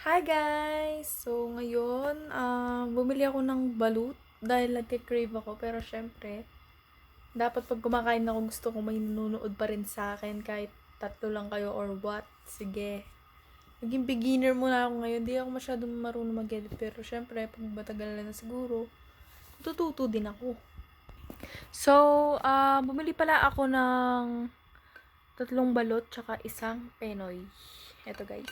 Hi guys! So ngayon, bumili ako ng balut dahil nagke-crave ako. Pero syempre, dapat pag kumakain ako gusto ko may nanonood pa rin sa akin kahit tatlo lang kayo or what. Sige. Naging beginner muna ako ngayon. Di ako masyadong marunong mag-edit. Pero syempre, pag matagal na siguro, tututo din ako. So, bumili pala ako ng tatlong balot tsaka isang penoy. Eto guys.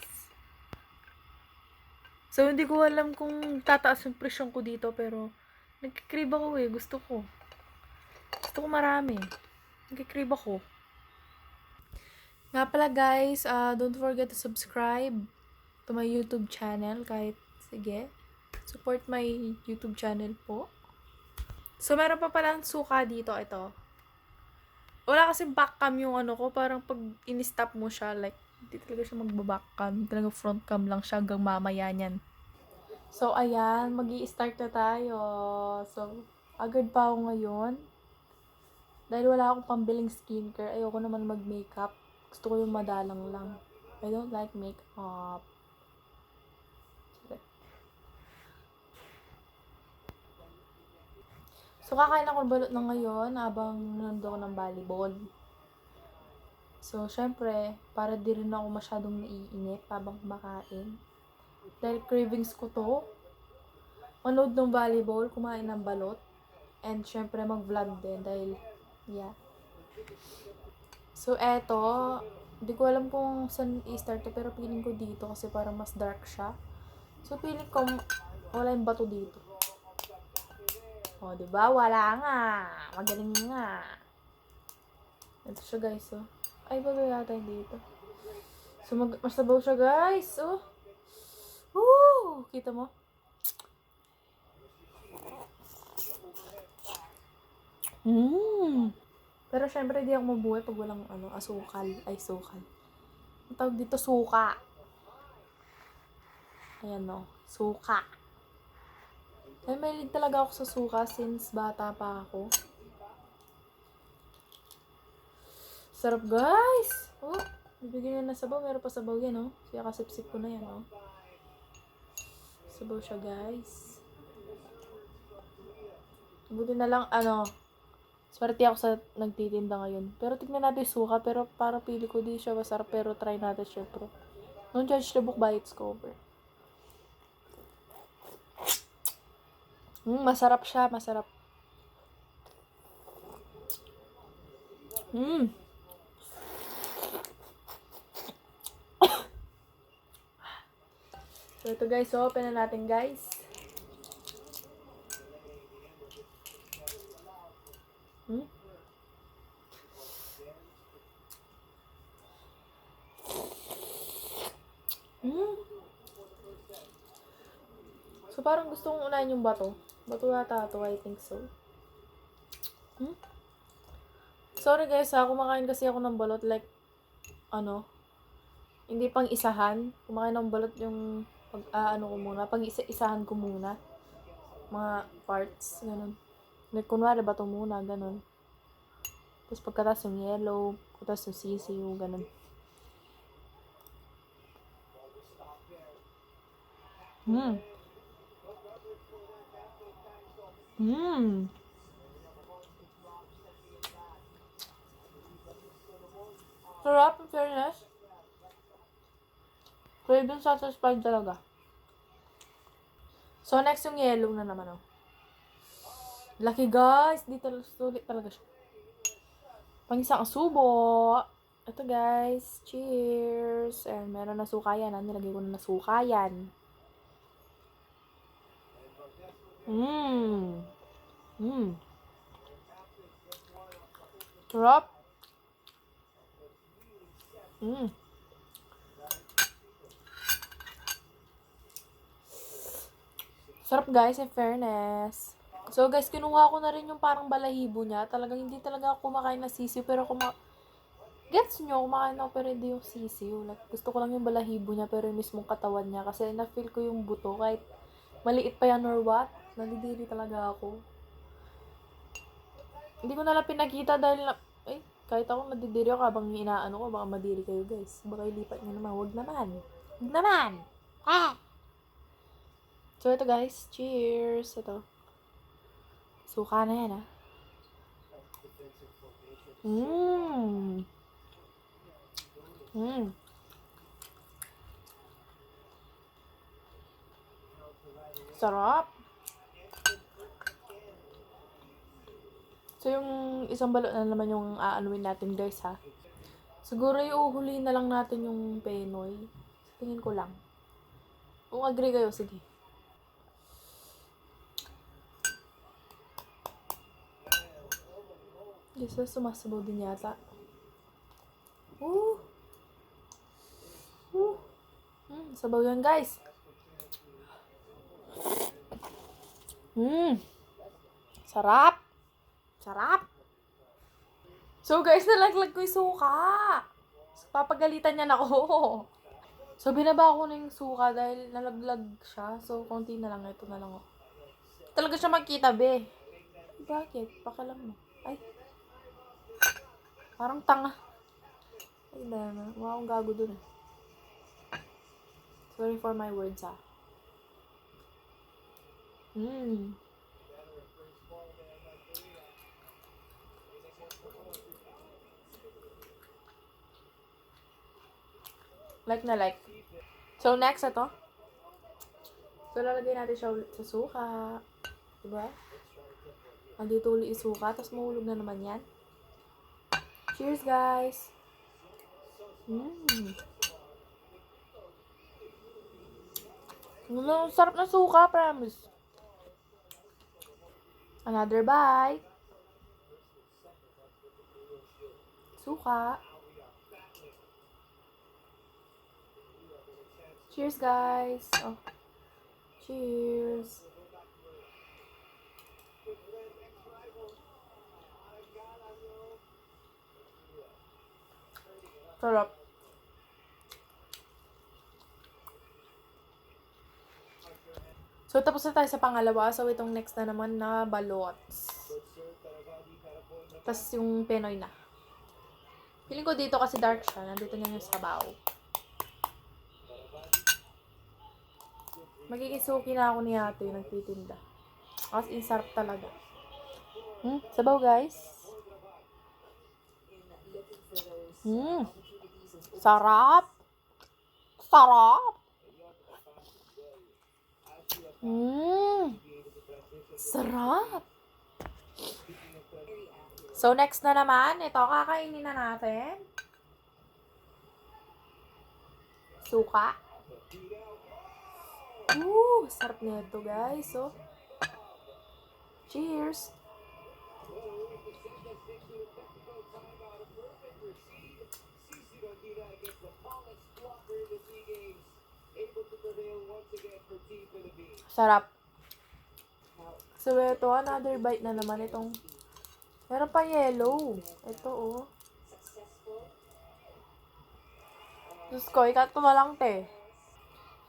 So, hindi ko alam kung tataas yung presyon ko dito, pero nagkikrib ako eh. Gusto ko. Gusto ko marami. Nagkikrib ako. Nga pala guys, don't forget to subscribe to my YouTube channel. Kahit, sige, support my YouTube channel po. So, meron pa palang suka dito. Ito. Wala kasing backcam yung ano ko. Parang pag in-stop mo siya, like, hindi talaga siya magbabackcam. Talaga frontcam lang siya hanggang mamaya niyan. So, ayan, magi-start na tayo. So, agad pa ako ngayon. Dahil wala akong pambiling skincare, ayoko naman mag-makeup. Gusto ko yung madalang lang. I don't like makeup. So, kakain ako ng balot na ngayon habang nanonood ako ng volleyball. So, syempre, para di rin ako masyadong naiinip habang kumakain. Dahil cravings ko to. Manood ng volleyball, kumain ng balot. And syempre, mag-vlog din dahil, yeah. So, eto, hindi ko alam kung saan i-start pero feeling ko dito kasi parang mas dark siya. So, feeling ko wala yung bato dito. O, diba? Wala nga. Magaling nga. Ito siya, guys, oh. Ay, bato yata yung dito. So, masabaw siya, guys, oh. Woo! Kita mo? Pero syempre, di ako mabuhay pag walang asukal. Ay, sukal. Ang tawag dito, suka. Ayan, no. Suka. Ay, mahilig talaga ako sa suka since bata pa ako. Sarap, guys! Oh, bibigyan na ng sabaw. Meron pa sabaw yan, oh. Kaya kasipsip ko na yan, oh. Sabaw siya, guys. Buti na lang, swerte ako sa nagtitinda ngayon. Pero tignan natin yung suka. Pero para pili ko di siya masarap. Pero try natin syempre. Don't judge the book by its cover. Masarap siya. Masarap. So, ito guys. So, open na natin guys. So, parang gusto kong unahin yung bato. Bato yata ito. I think so. Sorry guys ha. Kumakain kasi ako ng balot. Like, hindi pang isahan. Kumakain ng balot yung ko muna. Pag isahan ko muna. Mga parts. Ganun. Like, kunwari bato muna. Ganun. Tapos pagkatas yung yellow. Pagkatas yung sisiyo. Ganun. Sarap, in fairness. Craving satisfied talaga. So, next yung yellow na naman, oh. Lucky guys. Dito sulit talaga siya. Pang isang subo. Ito guys. Cheers. And meron na suka yan. Nilagay ko na suka yan. Sarap. Sarap guys, in fairness. So guys, kinuha ko na rin yung parang balahibo niya. Talagang hindi talaga ako kumakain ng sisiw. Pero gets nyo, kumakain ako pero hindi yung sisiw. Like, gusto ko lang yung balahibo niya pero yung mismong katawan niya. Kasi na-feel ko yung buto kahit maliit pa yan or what. Nalidiri talaga ako. Hindi ko nalang pinakita dahil kahit ako nadidiri ako habang inaano ko, baka madiri kayo guys. Baka ilipat nyo naman. Wag naman. Wag naman! So, ito guys. Cheers. Ito. Suka na yan, ah. Sarap. So, yung isang balot na naman yung aanuin natin, guys, ha. Siguro iuhuli na lang natin yung Penoy. Tingin ko lang. Kung agree kayo, sige. Yes, sumasabaw din yata. Sabaw yan, guys. Sarap. Sarap. So, guys, nalaglag ko yung suka. Papagalitan niyan ako. So, binaba ko na yung suka dahil nalaglag siya. So, konti na lang. Ito na lang. Talaga siya magkita, be. Bakit? Pakalam mo. Ay. Parang tanga. Ay, dama. Mukha akong gago dun, eh. Sorry for my words, ah. Like na like. So, next, ito. So, lalagay natin siya ulit sa suka. Diba? Andito ulit yung suka, tapos mahulog na naman yan. Cheers, guys! Sarap na suka, promise. Another bite. Suka. Cheers, guys! Oh. Cheers! Sarap. So, tapos na tayo sa pangalawa. So, itong next na naman na balots. Tapos yung Penoy na. Feeling ko dito kasi dark siya. Nandito niya yung sabaw. Magiging suki na ako ni ate nagtitinda. As in, sarap talaga. Sabaw, guys. Sarap. Sarap. Sarap. So, next na naman. Ito, kakainin na natin. Suka. Sarap nito, guys. So, cheers. Sarap. So, ito, another bite na naman. Itong, meron pa yellow. Ito, oh. Diyos ko, ikat ko na lang, te.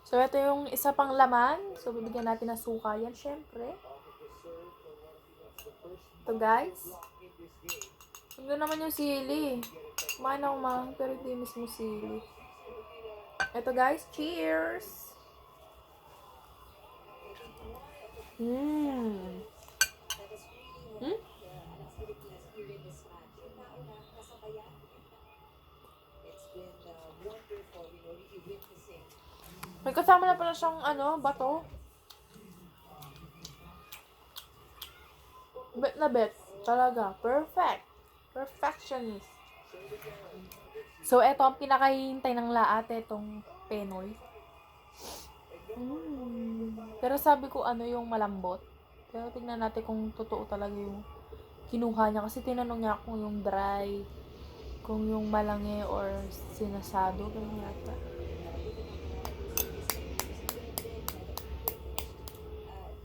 So, ito yung isa pang laman. So, bibigyan natin ng suka yan, syempre. Ito, guys. Ito naman yung sili. Kumain ako mang, pero hindi mismo sili. Ito, guys. Cheers! May kasama na pala siyang, bato. Bet na bet. Talaga. Perfect. Perfectionist. So, eto ang pinakahihintay ng lahat. Etong Penoy. Pero sabi ko, yung malambot. Pero tignan natin kung totoo talaga yung kinuha niya. Kasi tinanong niya kung yung dry, kung yung malangi or sinasado. Ganun yata.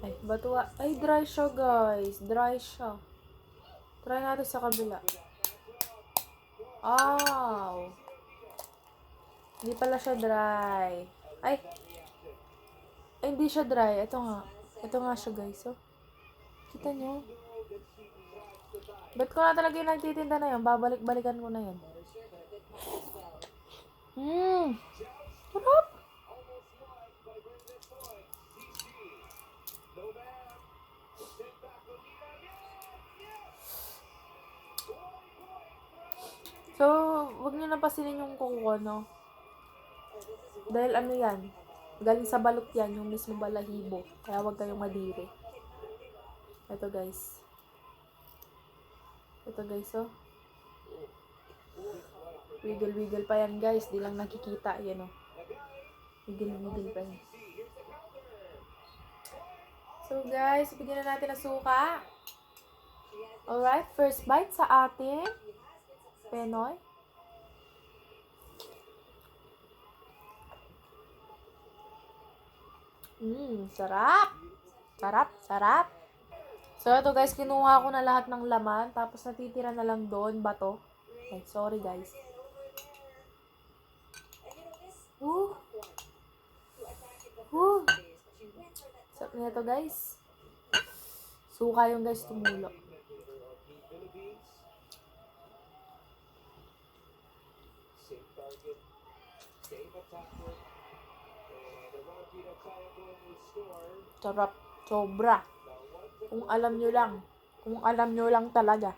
Ay, batuwa. Ay, dry siya, guys. Dry siya. Try natin sa kabila. Wow! Hindi pala siya dry. Ay, hindi siya dry. Ito nga. Ito nga siya, guys. So, kita nyo. Bet ko na talaga yung nagtitinda na yun. Babalik-balikan ko na yun. Sarap! So, wag nyo na pasilin yung kuko, no? Dahil ano yan, galing sa balot yan, yung mismo balahibo. Kaya wag kayong madiri. Ito guys. Ito guys, oh. Wiggle-wiggle pa yan guys, di lang nakikita, yan oh. Wiggle-wiggle pa yan. So guys, bigyan na natin ng suka. Alright, first bite sa ating Penoy. Sarap! Sarap, sarap! So ito guys, kinuha ko na lahat ng laman, tapos natitira na lang doon, bato. Ay, sorry guys. Woo! Woo! Sarap nito guys. Suka yung guys tumulo. Sarap. Sobra. Kung alam nyo lang. Kung alam nyo lang talaga.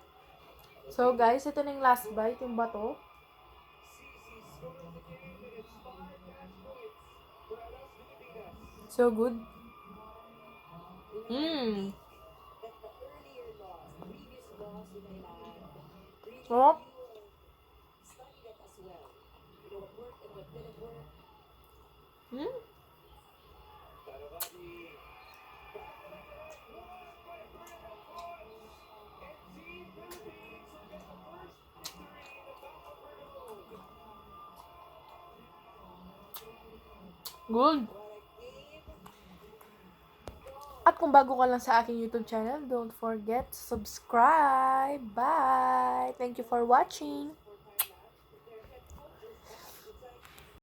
So guys, ito na yung last bite, yung bato. So good. Sarap. Good. At kung bago ka lang sa aking YouTube channel, don't forget to subscribe. Bye! Thank you for watching.